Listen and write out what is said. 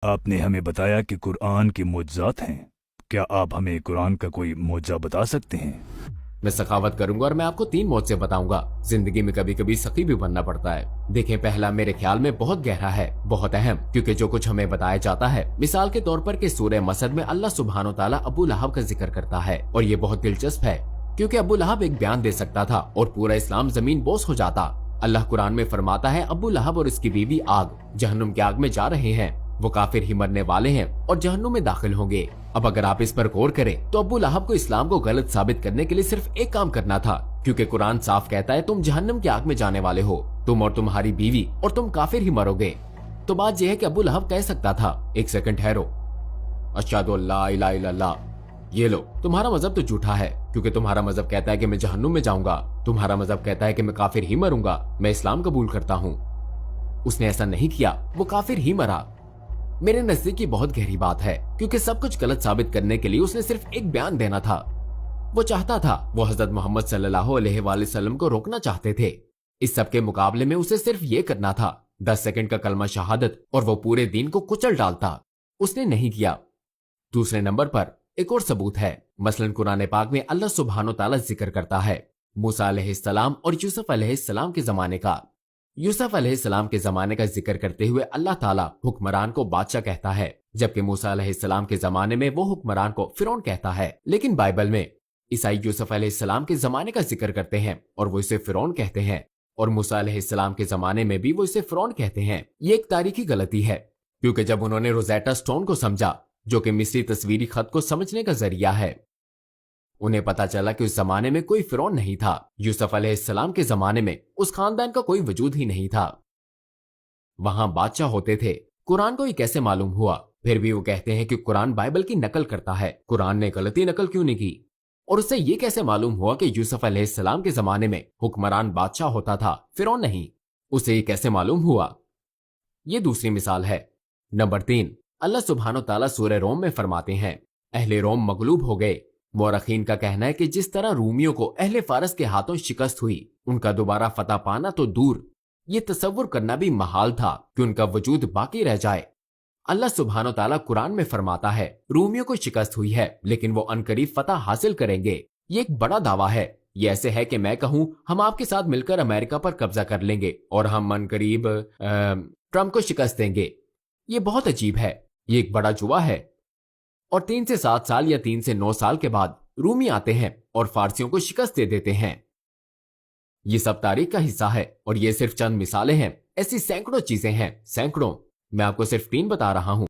आपने हमें बताया कि कुरान के मुअज्जात हैं। क्या आप हमें कुरान का कोई मुअज्जा बता सकते हैं? मैं सखावत करूंगा और मैं आपको 3 मौत बताऊंगा। जिंदगी में कभी कभी सखी भी बनना पड़ता है। देखें, पहला मेरे ख्याल में बहुत गहरा है, बहुत अहम, क्योंकि जो कुछ हमें बताया जाता है, मिसाल के तौर पर कि सूरह मसद में अल्लाह सुब्हानो ताला अबू लहब का जिक्र करता है, और ये बहुत दिलचस्प है क्योंकि अबू लहब एक बयान दे सकता था और पूरा इस्लाम जमीन बोस हो जाता। अल्लाह कुरान में फरमाता है, अबू लहब और उसकी बीवी आग, जहन्नुम की आग में जा रहे हैं, वो काफिर ही मरने वाले हैं और जहन्नुम में दाखिल होंगे। अब अगर आप इस पर गौर करें तो अबू लहब को इस्लाम को गलत साबित करने के लिए सिर्फ एक काम करना था, क्योंकि कुरान साफ कहता है तुम जहन्नुम की आग में जाने वाले हो, तुम और तुम्हारी बीवी, और तुम काफिर ही मरोगे। तो बात यह है कि अबू लहब कह सकता था, एक सेकंड ठहरो, अशहदु अल्ला इलाहा इल्लल्लाह, ये लो, तुम्हारा मजहब तो झूठा है, क्योंकि तुम्हारा मजहब कहता है कि मैं जहन्नुम में जाऊंगा, तुम्हारा मजहब कहता है कि मैं काफिर ही मरूंगा, मैं इस्लाम कबूल करता हूँ। उसने ऐसा नहीं किया, वो काफिर ही मरा। मेरे नजदीक ये बहुत गहरी बात है, क्योंकि सब कुछ गलत साबित करने के लिए उसने सिर्फ एक बयान देना था। वो चाहता था, वो हजरत मोहम्मद सल्लल्लाहु अलैहि वसल्लम को रोकना चाहते थे। इस सब के मुकाबले में उसे सिर्फ ये करना था, 10 सेकंड का कलमा शहादत, और वो पूरे दीन को कुचल डालता। उसने नहीं किया। दूसरे नंबर पर एक और सबूत है, मसलन कुरान पाक में अल्लाह सुब्हानो ताला जिक्र करता है मूसा अलैहिस्सलाम और यूसुफ अलैहिस्सलाम के जमाने का। यूसुफ अलैहिस्सलाम के जमाने का जिक्र करते हुए अल्लाह ताला हुक्मरान को बादशाह कहता है, जबकि मूसा अलैहिस्सलाम के जमाने में वो हुक्मरान को फिरौन कहता है। लेकिन बाइबल में ईसाई यूसुफ अलैहिस्सलाम के जमाने का जिक्र करते हैं और वो इसे फिरौन कहते हैं, और मूसा अलैहिस्सलाम के जमाने में भी वो इसे फिरौन कहते हैं। ये एक तारीखी गलती है, क्योंकि जब उन्होंने रोजेटा स्टोन को समझा, जो कि मिस्री तस्वीरी खत को समझने का जरिया है, उन्हें पता चला कि उस जमाने में कोई फिरौन नहीं था। यूसुफ अलैहिस्सलाम के जमाने में उस खानदान का कोई वजूद ही नहीं था, वहां बादशाह होते थे। कुरान को ये कैसे मालूम हुआ? फिर भी वो कहते हैं कि कुरान बाइबल की नकल करता है, कुरान ने गलती नकल क्यों नहीं की? और उससे ये कैसे मालूम हुआ कि यूसुफ अलैहिस्सलाम के जमाने में हुक्मरान बादशाह होता था, फिरौन नहीं? उसे ये कैसे मालूम हुआ? ये दूसरी मिसाल है। नंबर 3, अल्लाह सुब्हानो ताला सूरह रोम में फरमाते हैं, अहले रोम मगलूब हो गए। मौरखीन का कहना है कि जिस तरह रूमियों को अहले फारस के हाथों शिकस्त हुई, उनका दोबारा फतह पाना तो दूर, ये तसव्वुर करना भी महाल था कि उनका वजूद बाकी रह जाए। अल्लाह सुब्हानो ताला कुरान में फरमाता है, रूमियों को शिकस्त हुई है, लेकिन वो अनकरीब फतह हासिल करेंगे। ये एक बड़ा दावा है। ये ऐसे है कि मैं कहूं हम आपके साथ मिलकर अमेरिका पर कब्जा कर लेंगे और हम अनकरीब ट्रंप को शिकस्त देंगे। ये बहुत अजीब है, ये एक बड़ा जुआ है। और 3 से 7 साल या 3 से 9 साल के बाद रूमी आते हैं और फारसियों को शिकस्त दे देते हैं। ये सब तारीख का हिस्सा है, और ये सिर्फ चंद मिसालें हैं। ऐसी सैकड़ों चीजें हैं, सैकड़ों। मैं आपको सिर्फ 3 बता रहा हूं।